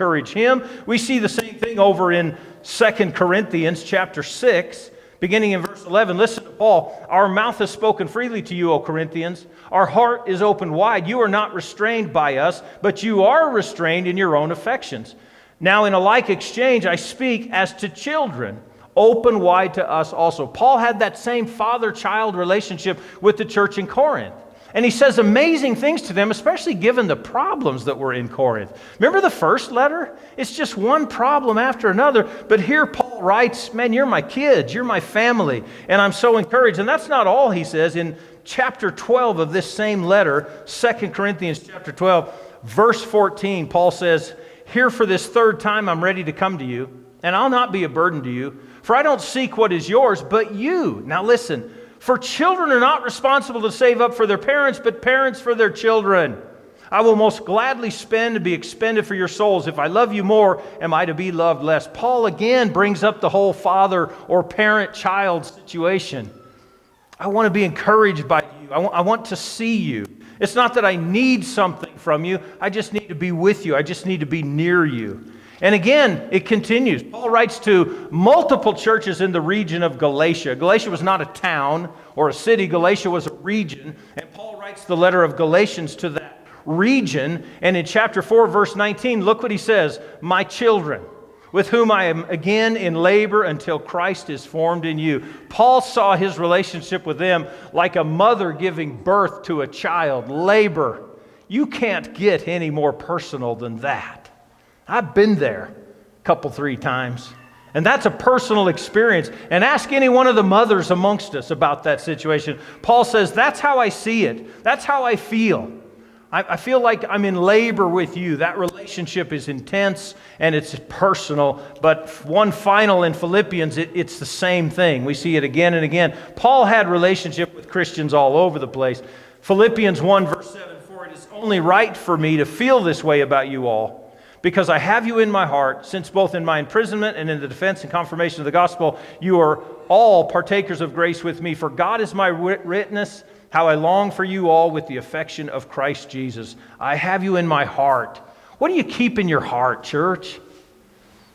encourage him. We see the same thing over in 2 Corinthians chapter 6, beginning in verse 11. Listen to Paul. Our mouth has spoken freely to you, O Corinthians. Our heart is open wide. You are not restrained by us, but you are restrained in your own affections. Now in a like exchange I speak as to children. Open wide to us also. Paul had that same father-child relationship with the church in Corinth. And he says amazing things to them, especially given the problems that were in Corinth. Remember the first letter? It's just one problem after another. But here Paul writes, man, you're my kids, you're my family, and I'm so encouraged. And that's not all he says. In chapter 12 of this same letter, 2 Corinthians chapter 12, verse 14, Paul says, here for this third time I'm ready to come to you, and I'll not be a burden to you, for I don't seek what is yours, but you. Now listen, for children are not responsible to save up for their parents, but parents for their children. I will most gladly spend to be expended for your souls. If I love you more, am I to be loved less? Paul again brings up the whole father or parent-child situation. I want to be encouraged by you. I want to see you. It's not that I need something from you. I just need to be with you. I just need to be near you. And again, it continues. Paul writes to multiple churches in the region of Galatia. Galatia was not a town or a city. Galatia was a region. And Paul writes the letter of Galatians to that region. And in chapter 4, verse 19, look what he says. My children, with whom I am again in labor until Christ is formed in you. Paul saw his relationship with them like a mother giving birth to a child. Labor. You can't get any more personal than that. I've been there a couple, 3 times. And that's a personal experience. And ask any one of the mothers amongst us about that situation. Paul says, that's how I see it. That's how I feel. I feel like I'm in labor with you. That relationship is intense and it's personal. But one final in Philippians, it's the same thing. We see it again and again. Paul had relationship with Christians all over the place. Philippians 1 verse 7, for it is only right for me to feel this way about you all, because I have you in my heart, since both in my imprisonment and in the defense and confirmation of the gospel, you are all partakers of grace with me. For God is my witness, how I long for you all with the affection of Christ Jesus. I have you in my heart. What do you keep in your heart, church?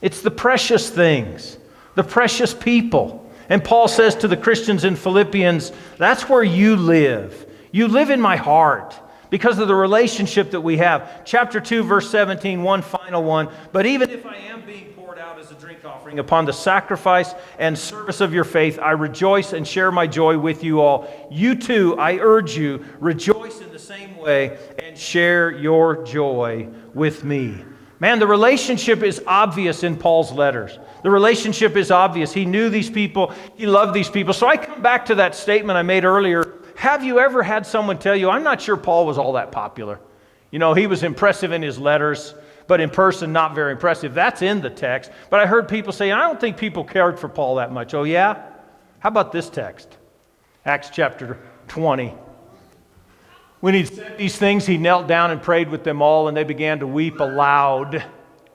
It's the precious things, the precious people. And Paul says to the Christians in Philippians, that's where you live. You live in my heart, because of the relationship that we have. Chapter 2, verse 17, one final one. But even if I am being poured out as a drink offering upon the sacrifice and service of your faith, I rejoice and share my joy with you all. You too, I urge you, rejoice in the same way and share your joy with me. Man, the relationship is obvious in Paul's letters. The relationship is obvious. He knew these people. He loved these people. So I come back to that statement I made earlier. Have you ever had someone tell you, I'm not sure Paul was all that popular. You know, he was impressive in his letters, but in person, not very impressive. That's in the text. But I heard people say, I don't think people cared for Paul that much. Oh, yeah? How about this text? Acts chapter 20. When he'd said these things, he knelt down and prayed with them all, and they began to weep aloud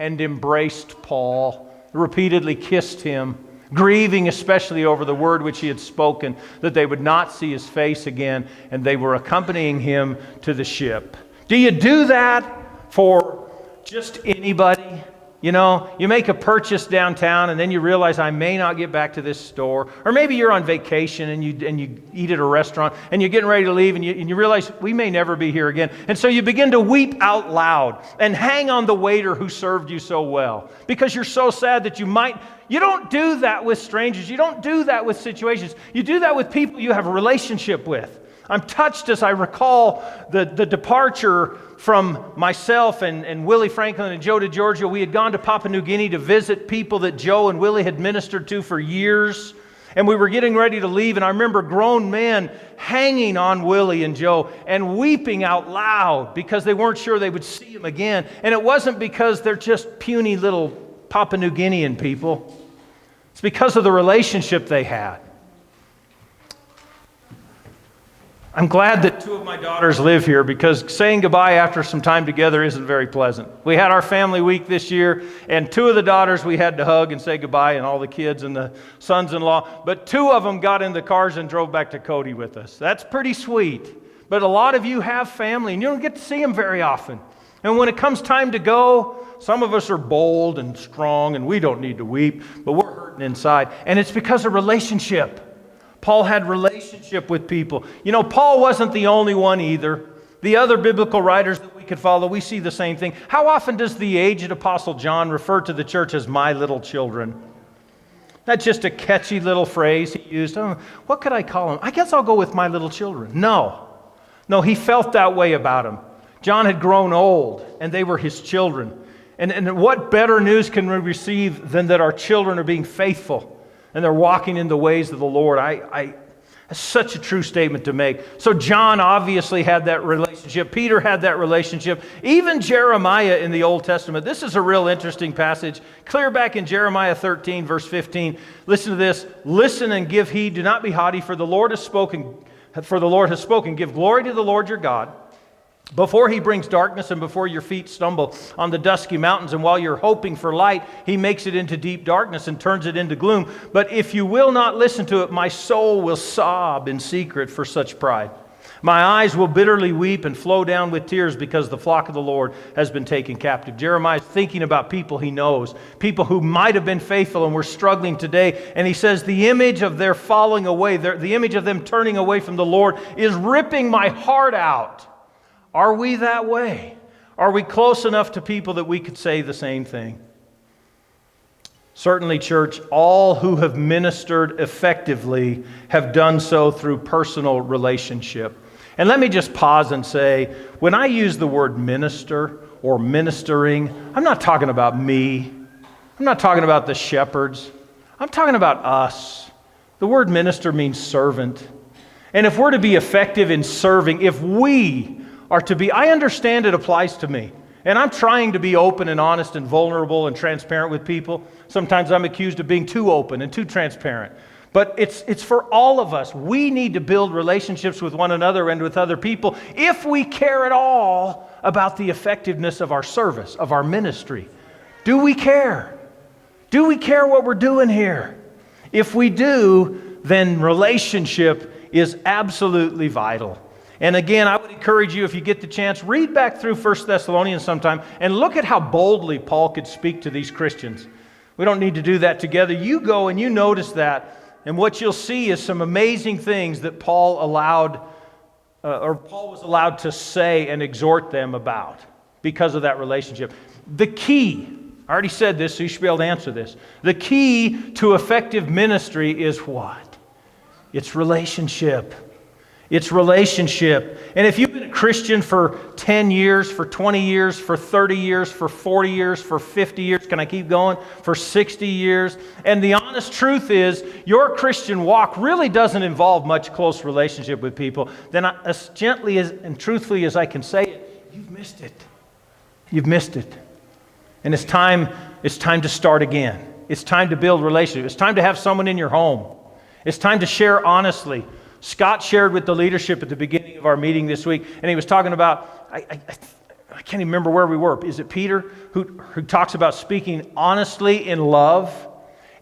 and embraced Paul, repeatedly kissed him, grieving especially over the word which he had spoken, that they would not see his face again, and they were accompanying him to the ship. Do you do that for just anybody? You know, you make a purchase downtown and then you realize I may not get back to this store. Or maybe you're on vacation and you eat at a restaurant and you're getting ready to leave and you realize we may never be here again. And so you begin to weep out loud and hang on the waiter who served you so well because you're so sad that you don't do that with strangers. You don't do that with situations. You do that with people you have a relationship with. I'm touched as I recall the departure from myself and Willie Franklin and Joe DiGiorgio. We had gone to Papua New Guinea to visit people that Joe and Willie had ministered to for years. And we were getting ready to leave, and I remember grown men hanging on Willie and Joe and weeping out loud because they weren't sure they would see him again. And it wasn't because they're just puny little Papua New Guinean people. It's because of the relationship they had. I'm glad that 2 of my daughters live here because saying goodbye after some time together isn't very pleasant. We had our family week this year, and 2 of the daughters we had to hug and say goodbye, and all the kids and the sons-in-law. But 2 of them got in the cars and drove back to Cody with us. That's pretty sweet. But a lot of you have family, and you don't get to see them very often. And when it comes time to go, some of us are bold and strong and we don't need to weep, but we're hurting inside. And it's because of relationship. Paul had relationship with people. You know, Paul wasn't the only one either. The other biblical writers that we could follow, we see the same thing. How often does the aged Apostle John refer to the church as my little children? That's just a catchy little phrase he used. Oh, what could I call them? I guess I'll go with my little children. No, he felt that way about them. John had grown old, and they were his children. And what better news can we receive than that our children are being faithful and they're walking in the ways of the Lord? That's such a true statement to make. So John obviously had that relationship. Peter had that relationship. Even Jeremiah in the Old Testament. This is a real interesting passage. Clear back in Jeremiah 13, verse 15. Listen to this. Listen and give heed. Do not be haughty, for the Lord has spoken. Give glory to the Lord your God. Before he brings darkness and before your feet stumble on the dusky mountains, and while you're hoping for light, he makes it into deep darkness and turns it into gloom. But if you will not listen to it, my soul will sob in secret for such pride. My eyes will bitterly weep and flow down with tears because the flock of the Lord has been taken captive. Jeremiah is thinking about people he knows, people who might have been faithful and were struggling today. And he says, the image of their falling away, the image of them turning away from the Lord is ripping my heart out. Are we that way? Are we close enough to people that we could say the same thing? Certainly, church, all who have ministered effectively have done so through personal relationship. And let me just pause and say, when I use the word minister or ministering, I'm not talking about me. I'm not talking about the shepherds. I'm talking about us. The word minister means servant. And if we're to be effective in serving, if we are to be, I understand it applies to me. And I'm trying to be open and honest and vulnerable and transparent with people. Sometimes I'm accused of being too open and too transparent. But it's for all of us. We need to build relationships with one another and with other people if we care at all about the effectiveness of our service, of our ministry. Do we care? Do we care what we're doing here? If we do, then relationship is absolutely vital. And again, I would encourage you, if you get the chance, read back through 1 Thessalonians sometime and look at how boldly Paul could speak to these Christians. We don't need to do that together. You go and you notice that, and what you'll see is some amazing things that Paul was allowed to say and exhort them about because of that relationship. The key, I already said this, so you should be able to answer this. The key to effective ministry is what? It's relationship. It's relationship. And if you've been a Christian for 10 years, for 20 years, for 30 years, for 40 years, for 50 years, can I keep going? For 60 years. And the honest truth is, your Christian walk really doesn't involve much close relationship with people. Then as gently and truthfully as I can say it, you've missed it. You've missed it. And it's time to start again. It's time to build relationship. It's time to have someone in your home. It's time to share honestly. Scott shared with the leadership at the beginning of our meeting this week, and he was talking about, I can't even remember where we were. Is it Peter who talks about speaking honestly in love?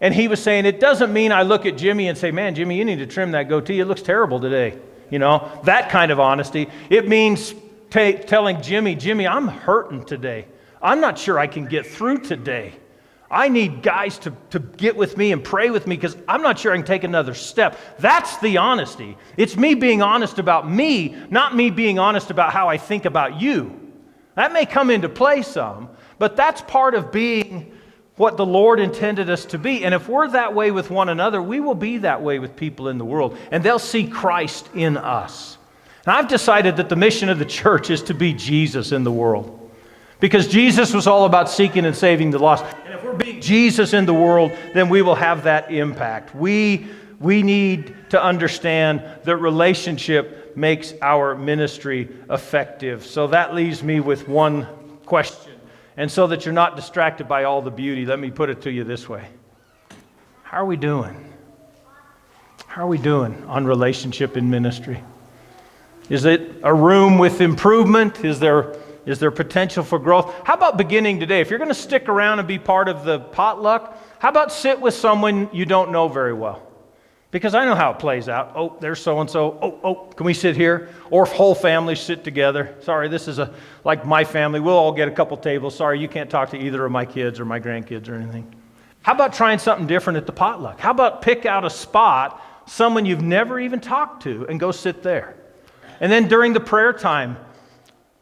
And he was saying, it doesn't mean I look at Jimmy and say, man, Jimmy, you need to trim that goatee. It looks terrible today. You know, that kind of honesty. It means telling Jimmy, I'm hurting today. I'm not sure I can get through today. I need guys to get with me and pray with me because I'm not sure I can take another step. That's the honesty. It's me being honest about me, not me being honest about how I think about you. That may come into play some, but that's part of being what the Lord intended us to be. And if we're that way with one another, we will be that way with people in the world, and they'll see Christ in us. And I've decided that the mission of the church is to be Jesus in the world. Because Jesus was all about seeking and saving the lost. And if we're being Jesus in the world, then we will have that impact. We need to understand that relationship makes our ministry effective. So that leaves me with one question. And so that you're not distracted by all the beauty, let me put it to you this way. How are we doing? How are we doing on relationship in ministry? Is it a room with improvement? Is there potential for growth? How about beginning today? If you're going to stick around and be part of the potluck, how about sit with someone you don't know very well? Because I know how it plays out. Oh, there's so-and-so. Oh, can we sit here? Or if whole families sit together. Sorry, this is like my family. We'll all get a couple tables. Sorry, you can't talk to either of my kids or my grandkids or anything. How about trying something different at the potluck? How about pick out a spot, someone you've never even talked to, and go sit there? And then during the prayer time,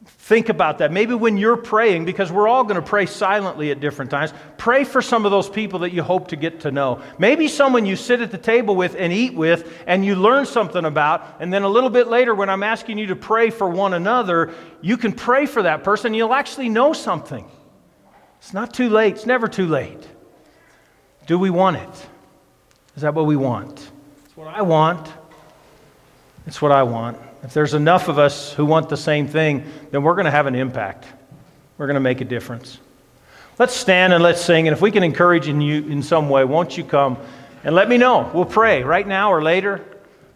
think about that. Maybe when you're praying, because we're all going to pray silently at different times, pray for some of those people that you hope to get to know. Maybe someone you sit at the table with and eat with and you learn something about, and then a little bit later when I'm asking you to pray for one another, you can pray for that person and you'll actually know something. It's not too late. It's never too late. Do we want it? Is that what we want? It's what I want. It's what I want. If there's enough of us who want the same thing, then we're going to have an impact. We're going to make a difference. Let's stand and let's sing. And if we can encourage you in some way, won't you come and let me know? We'll pray right now or later,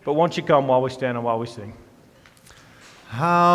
but won't you come while we stand and while we sing? How